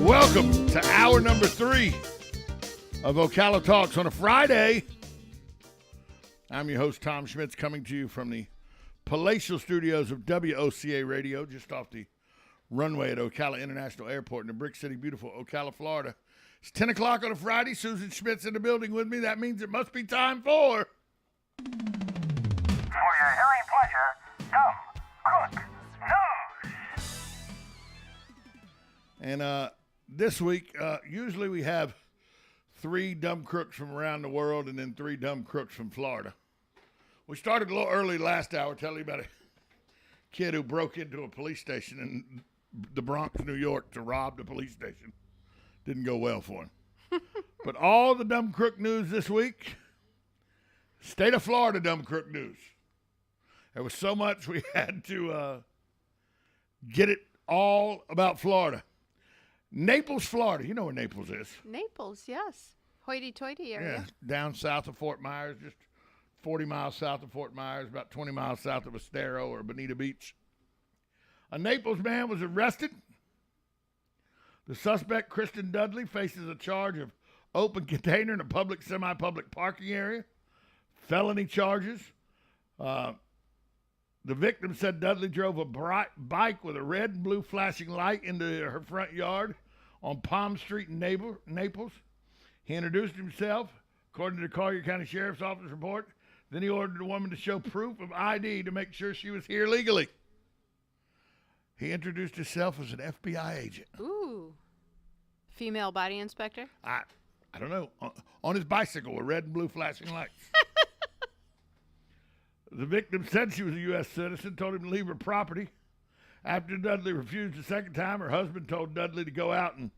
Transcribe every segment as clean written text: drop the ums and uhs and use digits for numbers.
Welcome to hour number 3 of Ocala Talks on a Friday. I'm your host, Tom Schmitz, coming to you from the palatial studios of WOCA Radio, just off the runway at Ocala International Airport in the Brick City, beautiful Ocala, Florida. It's 10 o'clock on a Friday. Susan Schmitz in the building with me. That means it must be time for... For your hearing pleasure, dumb Crook News. And this week, usually we have 3 dumb crooks from around the world and then 3 dumb crooks from Florida. We started a little early last hour telling you about a kid who broke into a police station in the Bronx, New York, to rob the police station. Didn't go well for him. But all the dumb crook news this week, state of Florida dumb crook news. There was so much we had to get it all about Florida. Naples, Florida. You know where Naples is. Naples, yes. Hoity-toity area. Yeah, down south of Fort Myers, just 40 miles south of Fort Myers, about 20 miles south of Estero or Bonita Beach. A Naples man was arrested. The suspect, Kristen Dudley, faces a charge of open container in a public, semi-public parking area, felony charges. The victim said Dudley drove a bike with a red and blue flashing light into her front yard on Palm Street in Naples. He introduced himself, according to the Collier County Sheriff's Office report. Then he ordered the woman to show proof of ID to make sure she was here legally. He introduced himself as an FBI agent. Ooh. Female body inspector? I don't know. On his bicycle with red and blue flashing lights. The victim said she was a U.S. citizen, told him to leave her property. After Dudley refused the second time, her husband told Dudley to go out, and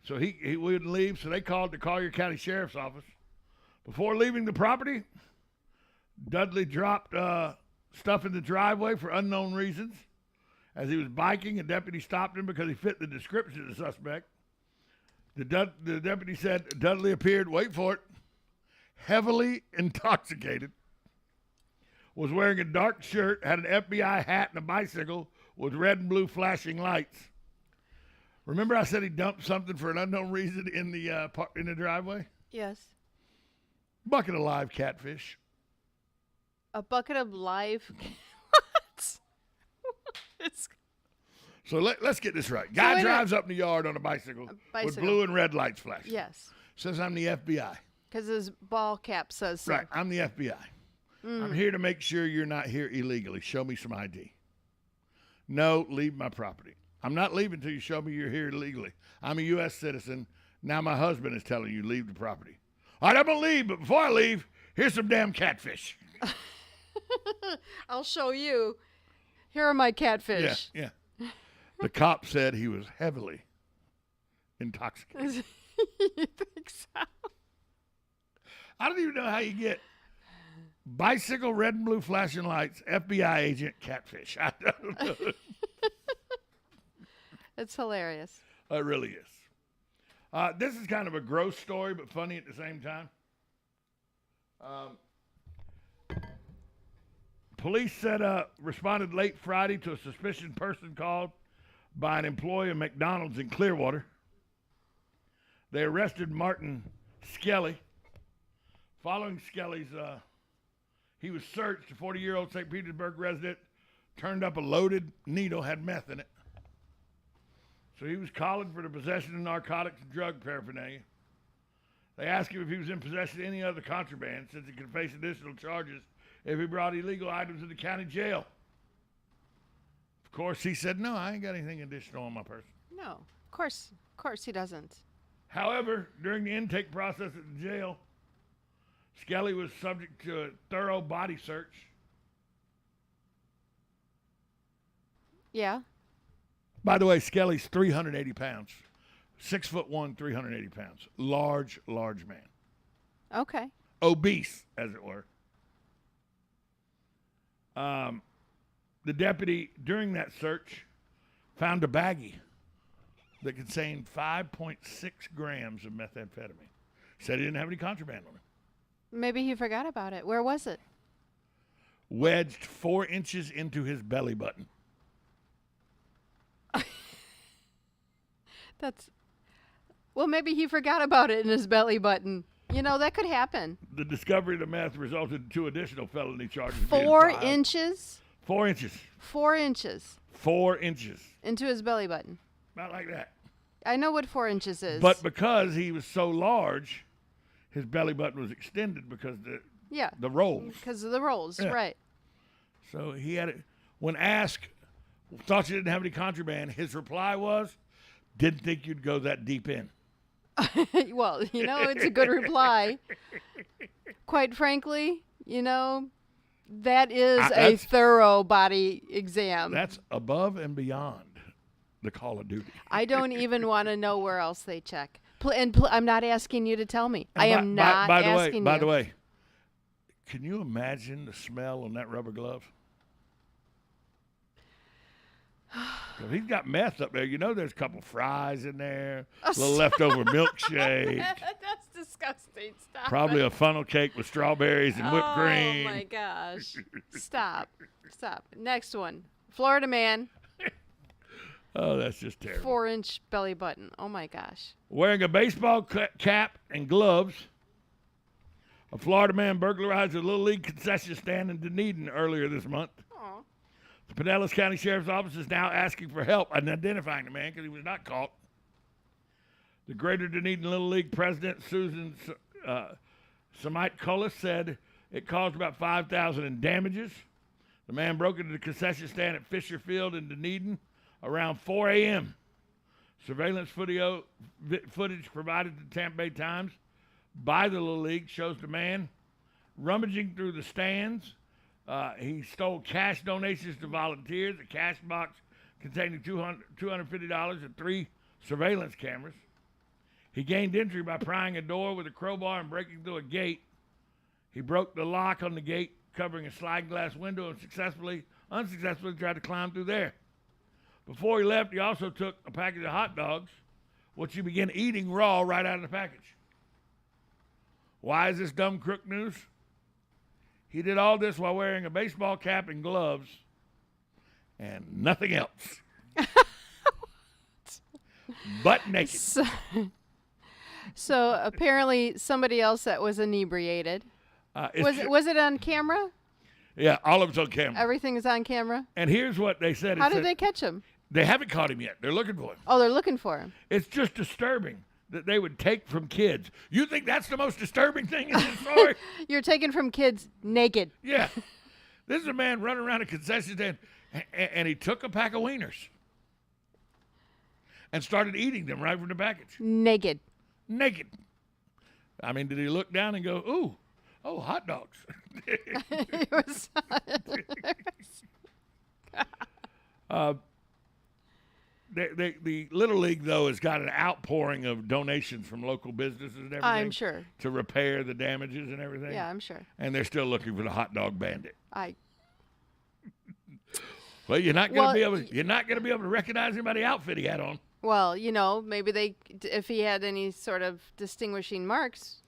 so he wouldn't leave, so they called the Collier County Sheriff's Office. Before leaving the property, Dudley dropped stuff in the driveway for unknown reasons. As he was biking, a deputy stopped him because he fit the description of the suspect. The deputy said Dudley appeared, wait for it, heavily intoxicated, was wearing a dark shirt, had an FBI hat and a bicycle with red and blue flashing lights. Remember I said he dumped something for an unknown reason in the driveway? Yes. Bucket of live catfish. A bucket of live... What? So let's get this right. Guy drives up in the yard on a bicycle with blue and red lights flashing. Yes. Says, I'm the FBI. Because his ball cap says so. Right, I'm the FBI. I'm here to make sure you're not here illegally. Show me some ID. No, leave my property. I'm not leaving until you show me you're here illegally. I'm a U.S. citizen. Now my husband is telling you leave the property. All right, I'm going to leave, but before I leave, here's some damn catfish. I'll show you. Here are my catfish. Yeah. The cop said he was heavily intoxicated. You think so? I don't even know how you get bicycle, red and blue flashing lights, FBI agent, catfish. I don't know. It's hilarious. It really is. This is kind of a gross story, but funny at the same time. Police said responded late Friday to a suspicious person called by an employee of McDonald's in Clearwater. They arrested Martin Skelly. Following Skelly's, he was searched. A 40-year-old St. Petersburg resident turned up a loaded needle, had meth in it. So he was collared for the possession of narcotics and drug paraphernalia. They asked him if he was in possession of any other contraband, since he could face additional charges if he brought illegal items to the county jail. Of course, he said, no, I ain't got anything additional on my person. No, of course he doesn't. However, during the intake process at the jail, Skelly was subject to a thorough body search. Yeah. By the way, Skelly's 380 pounds. 6'1", 380 pounds. Large man. Okay. Obese, as it were. The deputy, during that search, found a baggie that contained 5.6 grams of methamphetamine. He said he didn't have any contraband on it. Maybe he forgot about it. Where was it? Wedged 4 inches into his belly button. Well, maybe he forgot about it in his belly button. You know, that could happen. The discovery of the meth resulted in 2 additional felony charges. being 4 filed. inches? 4 inches. 4 inches 4 inches. into his belly button. Not like that. I know what 4 inches is. But because he was so large, his belly button was extended because yeah, the rolls. because of the rolls, Yeah. right. So he had it. When asked, thought you didn't have any contraband, his reply was, didn't think you'd go that deep in. Well, you know, it's a good reply. Quite frankly, you know, that is a that's- thorough body exam. That's above and beyond the Call of Duty. I don't even want to know where else they check. I'm not asking you to tell me. And I am not asking you. By the way, can you imagine the smell on that rubber glove? 'Cause he's got meth up there. You know there's a couple fries in there, a little leftover milkshake, That's disgusting. Stop. probably it. a funnel cake with strawberries and whipped cream. Oh my gosh. Stop. Next one. Florida man, Oh, that's just terrible. 4-inch belly button. Oh my gosh. Wearing a baseball cap and gloves, a Florida man burglarized a Little League concession stand in Dunedin earlier this month. Aw. The Pinellas County Sheriff's Office is now asking for help in identifying the man because he was not caught. The Greater Dunedin Little League president, Susan Samite-Cullis, said it caused about $5,000 in damages. The man broke into the concession stand at Fisher Field in Dunedin around 4 a.m. Surveillance footage provided to Tampa Bay Times by the Little League shows the man rummaging through the stands. He stole cash donations to volunteers, a cash box containing $250 and 3 surveillance cameras. He gained entry by prying a door with a crowbar and breaking through a gate. He broke the lock on the gate, covering a sliding glass window, and unsuccessfully tried to climb through there. Before he left, he also took a package of hot dogs, which he began eating raw right out of the package. Why is this dumb crook news? He did all this while wearing a baseball cap and gloves and nothing else. Butt naked. So apparently somebody else that was inebriated. Was it on camera? Yeah, all of it's on camera. Everything is on camera? And here's what they said. How did they catch him? They haven't caught him yet. They're looking for him. Oh, they're looking for him. It's just disturbing that they would take from kids. You think that's the most disturbing thing in this story? You're taking from kids naked. Yeah. This is a man running around a concession stand, and he took a pack of wieners and started eating them right from the package. Naked. I mean, did he look down and go, ooh, oh, hot dogs? It was The Little League, though, has got an outpouring of donations from local businesses and everything. I'm sure. To repair the damages and everything. Yeah, I'm sure. And they're still looking for the hot dog bandit. Well, you're not going to be able to recognize him by the outfit he had on. Well, you know, maybe if he had any sort of distinguishing marks,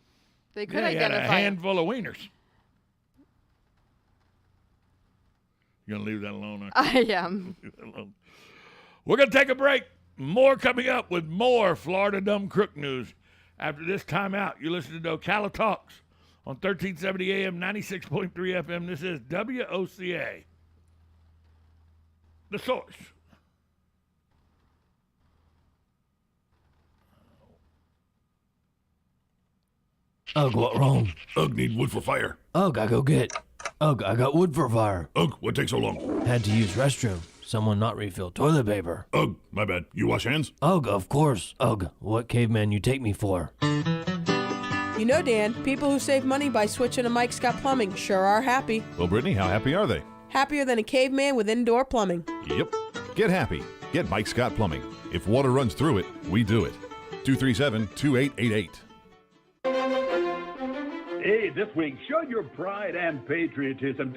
they could He had identify a him. handful of wieners. You're going to leave that alone, aren't you? I am. Leave that alone. We're going to take a break. More coming up with more Florida Dumb Crook news. After this timeout, you're listening to Ocala Talks on 1370 AM, 96.3 FM. This is WOCA. The Source. Ugh, what wrong? Ugh, need wood for fire. Ugh, I go get. Ugh, I got wood for fire. Ugh, what takes so long? Had to use restroom. Someone not refill toilet paper. Ugh, my bad. You wash hands? Ugh, of course. Ugh, what caveman you take me for? You know, Dan, people who save money by switching to Mike Scott Plumbing sure are happy. Well, Brittany, how happy are they? Happier than a caveman with indoor plumbing. Yep. Get happy. Get Mike Scott Plumbing. If water runs through it, we do it. 237-2888. Hey, this week, show your pride and patriotism.